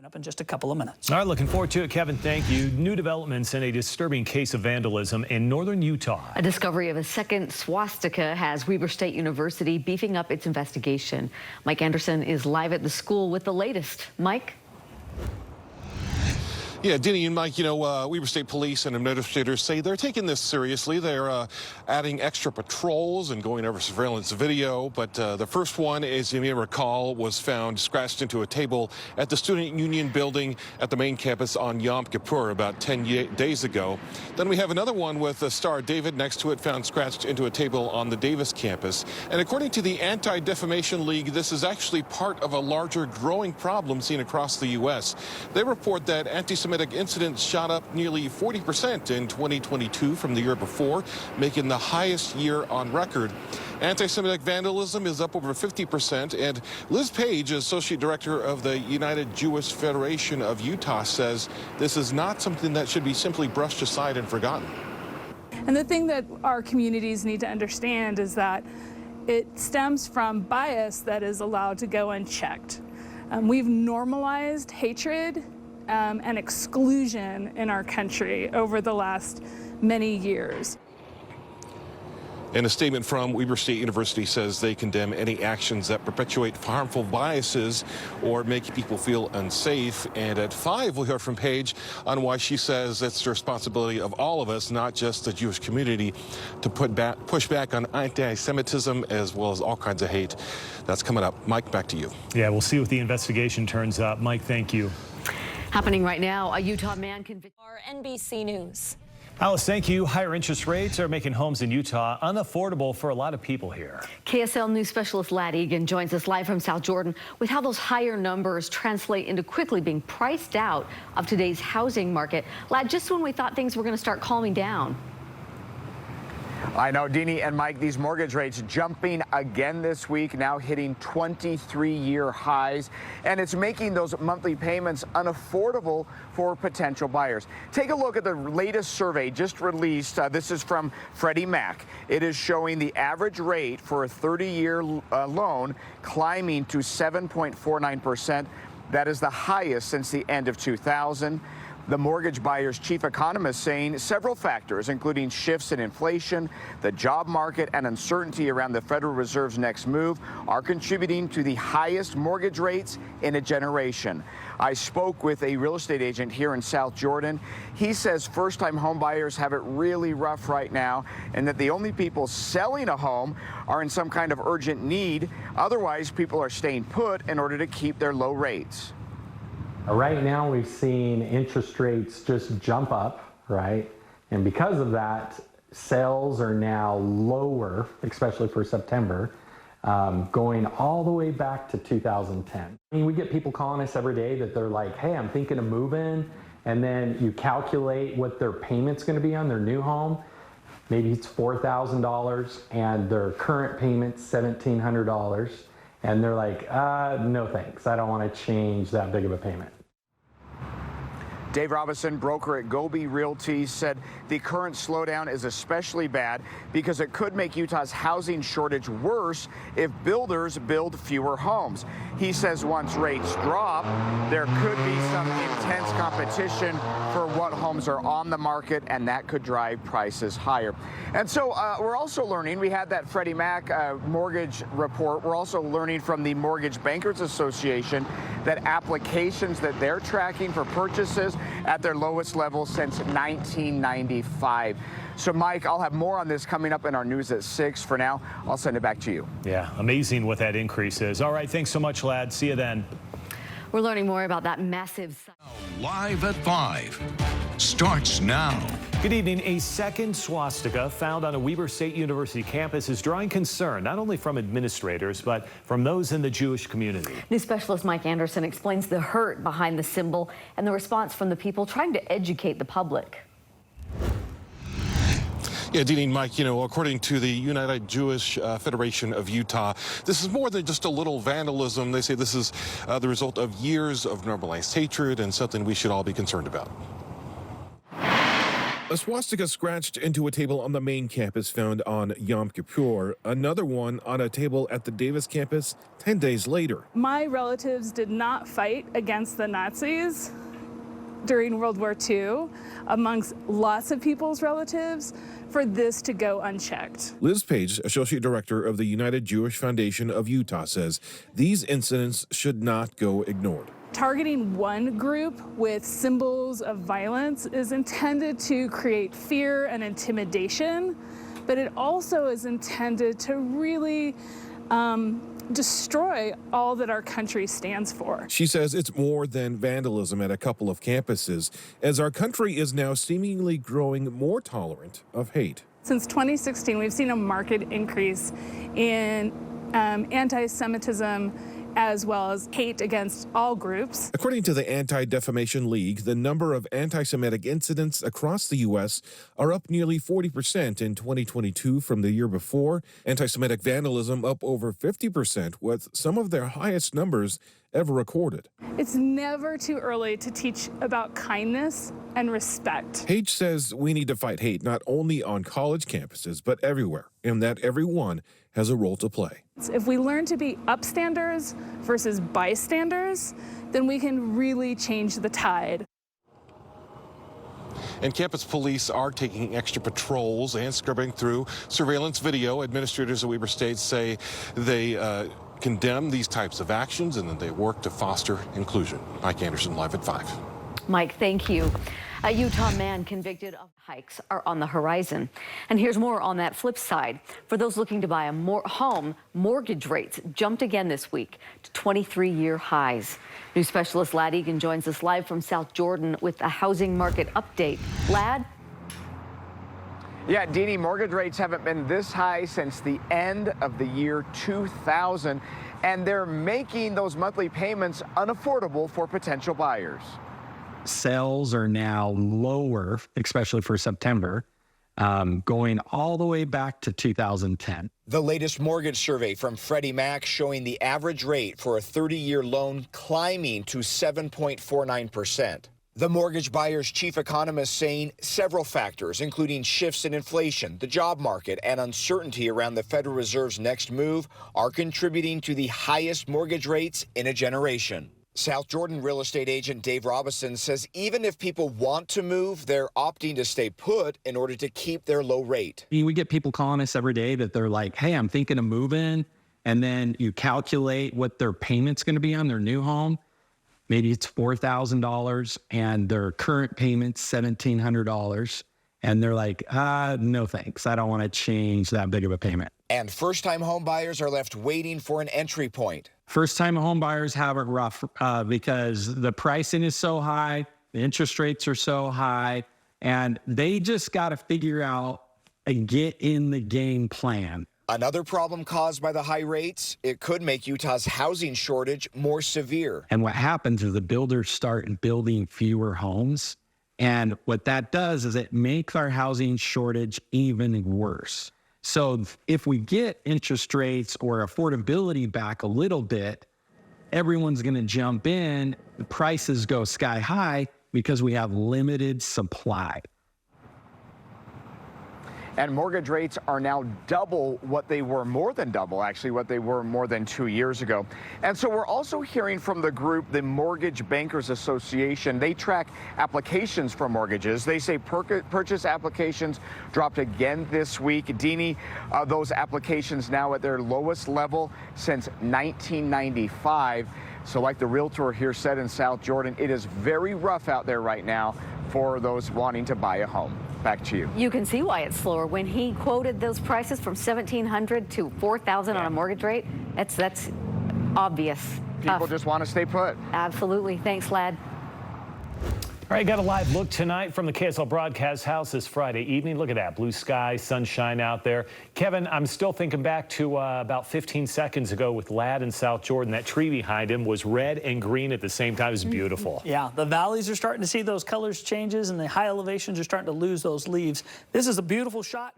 Up in just a couple of minutes. All right, looking forward to it, Kevin. Thank you. New developments in a disturbing case of vandalism in northern Utah. A discovery of a second swastika has Weber State University beefing up its investigation. Mike Anderson is live at the school with the latest. Mike? Yeah, Denny and Mike, Weber State Police and administrators say they're taking this seriously. They're adding extra patrols and going over surveillance video. But the first one, as you may recall, was found scratched into a table at the Student Union building at the main campus on Yom Kippur about 10 days ago. Then we have another one with a Star David next to it found scratched into a table on the Davis campus. And according to the Anti-Defamation League, this is actually part of a larger growing problem seen across the U.S. They report that anti-Semitic incidents shot up nearly 40% in 2022 from the year before, making the highest year on record. Anti-Semitic vandalism is up over 50%, and Liz Page, Associate Director of the United Jewish Federation of Utah, says this is not something that should be simply brushed aside and forgotten. And the thing that our communities need to understand is that it stems from bias that is allowed to go unchecked. We've normalized hatred and exclusion in our country over the last many years. And a statement from Weber State University says they condemn any actions that perpetuate harmful biases or make people feel unsafe. And at 5, we'll hear from Paige on why she says it's the responsibility of all of us, not just the Jewish community, to push back on anti-Semitism as well as all kinds of hate. That's coming up. Mike, back to you. Yeah, we'll see what the investigation turns up. Mike, thank you. Happening right now, a Utah man convicted. NBC News. Alice, thank you. Higher interest rates are making homes in Utah unaffordable for a lot of people here. KSL News specialist Ladd Egan joins us live from South Jordan with how those higher numbers translate into quickly being priced out of today's housing market. Ladd, just when we thought things were going to start calming down. I know, Deanie and Mike, these mortgage rates jumping again this week, now hitting 23-year highs, and it's making those monthly payments unaffordable for potential buyers. Take a look at the latest survey just released. This is from Freddie Mac. It is showing the average rate for a 30-year loan climbing to 7.49%. That is the highest since the end of 2000. The mortgage buyer's chief economist saying several factors, including shifts in inflation, the job market, and uncertainty around the Federal Reserve's next move, are contributing to the highest mortgage rates in a generation. I spoke with a real estate agent here in South Jordan. He says first-time home buyers have it really rough right now, and that the only people selling a home are in some kind of urgent need. Otherwise, people are staying put in order to keep their low rates. Right now, we've seen interest rates just jump up, right? And because of that, sales are now lower, especially for September, going all the way back to 2010. I mean, we get people calling us every day that they're like, hey, I'm thinking of moving. And then you calculate what their payment's going to be on their new home. Maybe it's $4,000 and their current payment's $1,700. And they're like, no thanks, I don't want to change that big of a payment. Dave Robinson, broker at Gobi Realty, said the current slowdown is especially bad because it could make Utah's housing shortage worse if builders build fewer homes. He says once rates drop, there could be some intense competition for what homes are on the market, and that could drive prices higher. And so we're also learning, we had that Freddie Mac mortgage report, we're also learning from the Mortgage Bankers Association that applications that they're tracking for purchases at their lowest level since 1995. So, Mike, I'll have more on this coming up in our news at 6. For now, I'll send it back to you. Yeah, amazing what that increase is. All right, thanks so much, Ladd. See you then. We're learning more about that massive... Live at 5 starts now. Good evening. A second swastika found on a Weber State University campus is drawing concern not only from administrators, but from those in the Jewish community. News specialist Mike Anderson explains the hurt behind the symbol and the response from the people trying to educate the public. Yeah, Deanie and Mike, according to the United Jewish Federation of Utah, this is more than just a little vandalism. They say this is the result of years of normalized hatred and something we should all be concerned about. A swastika scratched into a table on the main campus found on Yom Kippur. Another one on a table at the Davis campus 10 days later. My relatives did not fight against the Nazis during World War II, amongst lots of people's relatives, for this to go unchecked. Liz Page, Associate Director of the United Jewish Foundation of Utah, says these incidents should not go ignored. Targeting one group with symbols of violence is intended to create fear and intimidation, but it also is intended to really destroy all that our country stands for. She says it's more than vandalism at a couple of campuses, as our country is now seemingly growing more tolerant of hate. Since 2016, we've seen a marked increase in anti-Semitism as well as hate against all groups. According to the Anti-Defamation League, the number of anti-Semitic incidents across the U.S. are up nearly 40% in 2022 from the year before. Anti-Semitic vandalism up over 50%, with some of their highest numbers ever recorded. It's never too early to teach about kindness and respect. Page says we need to fight hate not only on college campuses, but everywhere, and that everyone has a role to play. If we learn to be upstanders versus bystanders, then we can really change the tide. And campus police are taking extra patrols and scrubbing through surveillance video. Administrators at Weber State say they condemn these types of actions and that they work to foster inclusion. Mike Anderson, live at 5. Mike, thank you. A Utah man convicted of hikes are on the horizon. And here's more on that flip side. For those looking to buy a home, mortgage rates jumped again this week to 23-year highs. News specialist Lad Egan joins us live from South Jordan with a housing market update. Lad? Yeah, Deanie, mortgage rates haven't been this high since the end of the year 2000, and they're making those monthly payments unaffordable for potential buyers. Sales are now lower, especially for September, going all the way back to 2010. The latest mortgage survey from Freddie Mac showing the average rate for a 30-year loan climbing to 7.49%. The mortgage buyer's chief economist saying several factors, including shifts in inflation, the job market, and uncertainty around the Federal Reserve's next move, are contributing to the highest mortgage rates in a generation. South Jordan real estate agent Dave Robinson says even if people want to move, they're opting to stay put in order to keep their low rate. We get people calling us every day that they're like, hey, I'm thinking of moving. And then you calculate what their payment's going to be on their new home. Maybe it's $4,000 and their current payment's $1,700. And they're like, no thanks. I don't want to change that big of a payment. And first-time home buyers are left waiting for an entry point. First-time home buyers have it rough because the pricing is so high, the interest rates are so high, and they just got to figure out a get-in-the-game plan. Another problem caused by the high rates, it could make Utah's housing shortage more severe. And what happens is the builders start building fewer homes. And what that does is it makes our housing shortage even worse. So if we get interest rates or affordability back a little bit, everyone's going to jump in. The prices go sky high because we have limited supply. And mortgage rates are now double what they were, more than double, actually, what they were more than 2 years ago. And so we're also hearing from the group, the Mortgage Bankers Association. They track applications for mortgages. They say purchase applications dropped again this week. Deanie, those applications now at their lowest level since 1995. So like the realtor here said in South Jordan, it is very rough out there right now for those wanting to buy a home. Back to you. You can see why it's slower. When he quoted those prices from $1,700 to $4,000 on a mortgage rate, that's obvious. People just want to stay put. Absolutely. Thanks, Lad. All right, got a live look tonight from the KSL broadcast house this Friday evening. Look at that, blue sky, sunshine out there. Kevin, I'm still thinking back to about 15 seconds ago with Lad in South Jordan. That tree behind him was red and green at the same time. It was beautiful. Yeah, the valleys are starting to see those colors changes, and the high elevations are starting to lose those leaves. This is a beautiful shot.